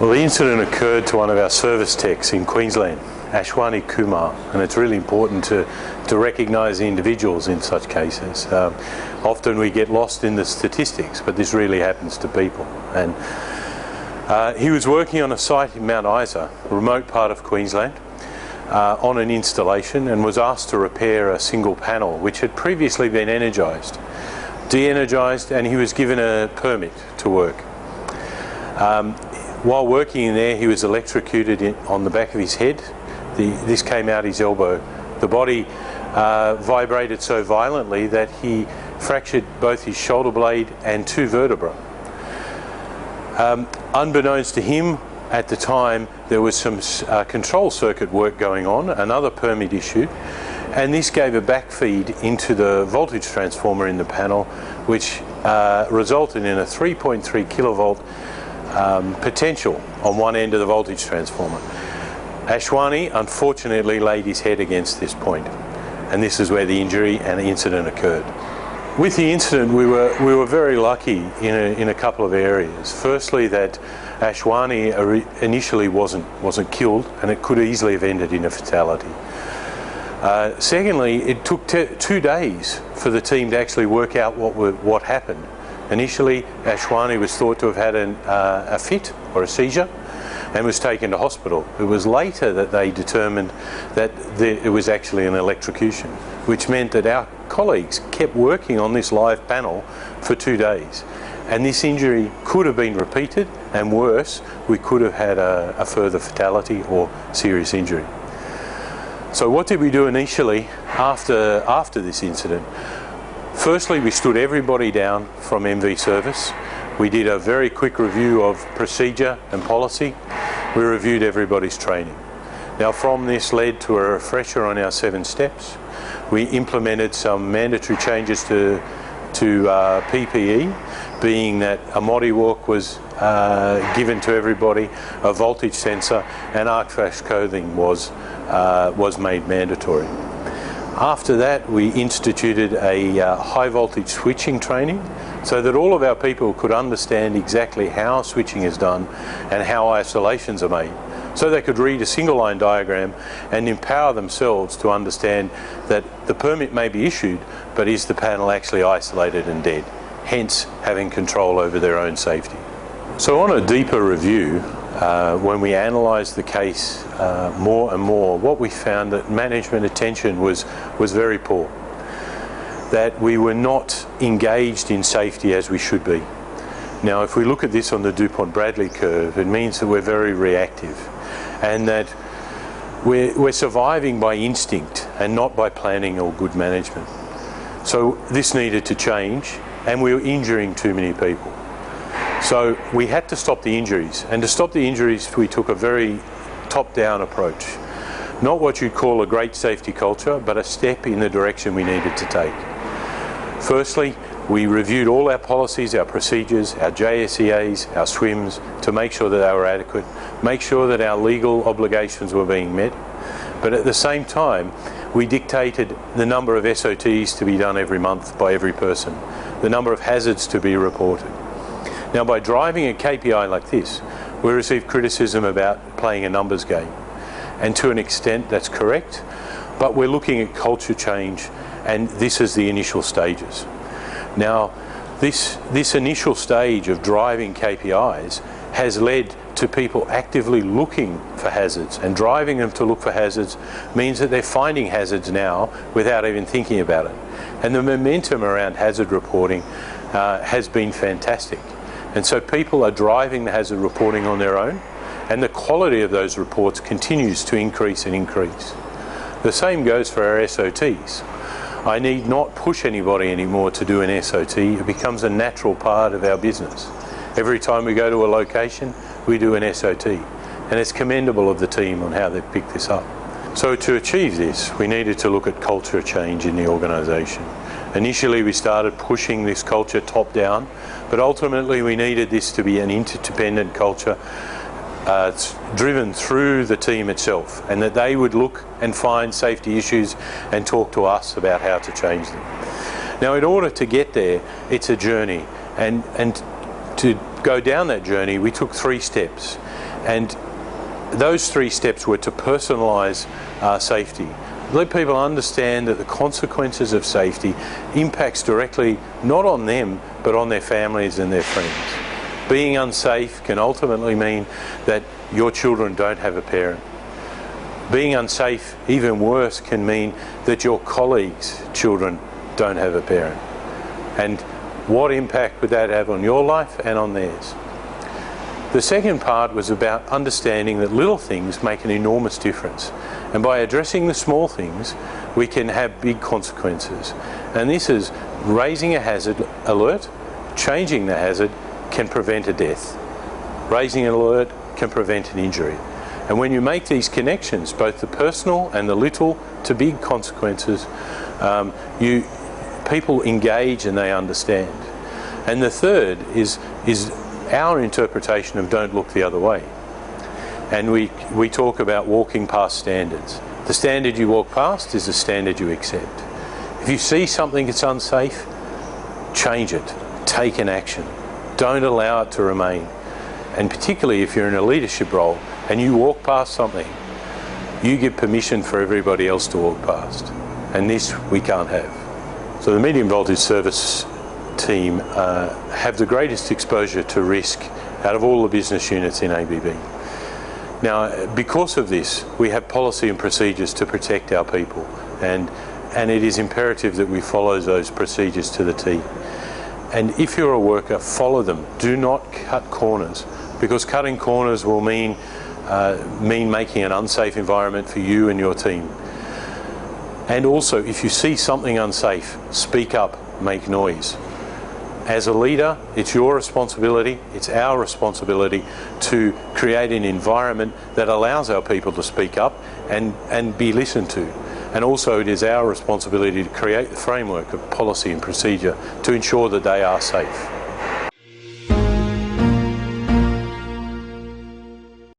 Well, the incident occurred to one of our service techs in Queensland, Ashwani Kumar, and it's really important to recognise the individuals in such cases. Often we get lost in the statistics, but this really happens to people. And he was working on a site in Mount Isa, a remote part of Queensland, on an installation, and was asked to repair a single panel which had previously been energised, de-energised, and he was given a permit to work. While working in there, he was electrocuted on the back of his head. This came out his elbow. The body vibrated so violently that he fractured both his shoulder blade and two vertebrae. Unbeknownst to him, at the time, there was some control circuit work going on, another permit issued, and this gave a backfeed into the voltage transformer in the panel, which resulted in a 3.3 kilovolt potential on one end of the voltage transformer. Ashwani unfortunately laid his head against this point, and this is where the injury and the incident occurred. With the incident, we were very lucky in a couple of areas. Firstly, that Ashwani initially wasn't killed, and it could easily have ended in a fatality. Secondly, it took 2 days for the team to actually work out what happened. Initially, Ashwani was thought to have had a fit or a seizure and was taken to hospital. It was later that they determined that it was actually an electrocution, which meant that our colleagues kept working on this live panel for 2 days. And this injury could have been repeated, and worse, we could have had a further fatality or serious injury. So what did we do initially after this incident? Firstly, we stood everybody down from MV service. We did a very quick review of procedure and policy. We reviewed everybody's training. Now, from this led to a refresher on our 7 steps. We implemented some mandatory changes to PPE, being that a Modi walk was given to everybody, a voltage sensor, and arc flash clothing was made mandatory. After that, we instituted a high voltage switching training so that all of our people could understand exactly how switching is done and how isolations are made, so they could read a single line diagram and empower themselves to understand that the permit may be issued, but is the panel actually isolated and dead, hence having control over their own safety. So on a deeper review, when we analysed the case more and more, what we found that management attention was very poor, that we were not engaged in safety as we should be. Now, if we look at this on the DuPont-Bradley curve, it means that we're very reactive, and that we're surviving by instinct and not by planning or good management. So this needed to change, and we were injuring too many people. So we had to stop the injuries, and to stop the injuries we took a very top-down approach. Not what you'd call a great safety culture, but a step in the direction we needed to take. Firstly, we reviewed all our policies, our procedures, our JSEAs, our SWIMs, to make sure that they were adequate, make sure that our legal obligations were being met, but at the same time we dictated the number of SOTs to be done every month by every person, the number of hazards to be reported. Now, by driving a KPI like this, we receive criticism about playing a numbers game, and to an extent that's correct, but we're looking at culture change, and this is the initial stages. Now, this initial stage of driving KPIs has led to people actively looking for hazards, and driving them to look for hazards means that they're finding hazards now without even thinking about it. And the momentum around hazard reporting has been fantastic. And so people are driving the hazard reporting on their own, and the quality of those reports continues to increase and increase. The same goes for our SOTs. I need not push anybody anymore to do an SOT. It becomes a natural part of our business. Every time we go to a location, we do an SOT, and it's commendable of the team on how they've picked this up. So to achieve this, we needed to look at culture change in the organisation. Initially, we started pushing this culture top down, but ultimately we needed this to be an interdependent culture driven through the team itself, and that they would look and find safety issues and talk to us about how to change them. Now, in order to get there, it's a journey, and to go down that journey, we took 3 steps. And those 3 steps were to personalise safety. Let people understand that the consequences of safety impacts directly not on them but on their families and their friends. Being unsafe can ultimately mean that your children don't have a parent. Being unsafe, even worse, can mean that your colleagues' children don't have a parent. And what impact would that have on your life and on theirs? The second part was about understanding that little things make an enormous difference. And by addressing the small things, we can have big consequences. And this is raising a hazard alert, changing the hazard can prevent a death. Raising an alert can prevent an injury. And when you make these connections, both the personal and the little to big consequences, people engage and they understand. And the third is our interpretation of don't look the other way. And we talk about walking past standards. The standard you walk past is the standard you accept. If you see something that's unsafe, change it. Take an action. Don't allow it to remain. And particularly if you're in a leadership role and you walk past something, you give permission for everybody else to walk past. And this we can't have. So the medium voltage service team have the greatest exposure to risk out of all the business units in ABB. Now, because of this, we have policy and procedures to protect our people, and it is imperative that we follow those procedures to the T. And if you're a worker, follow them. Do not cut corners, because cutting corners will mean making an unsafe environment for you and your team. And also, if you see something unsafe, speak up, make noise. As a leader, it's your responsibility, it's our responsibility to create an environment that allows our people to speak up and be listened to. And also it is our responsibility to create the framework of policy and procedure to ensure that they are safe.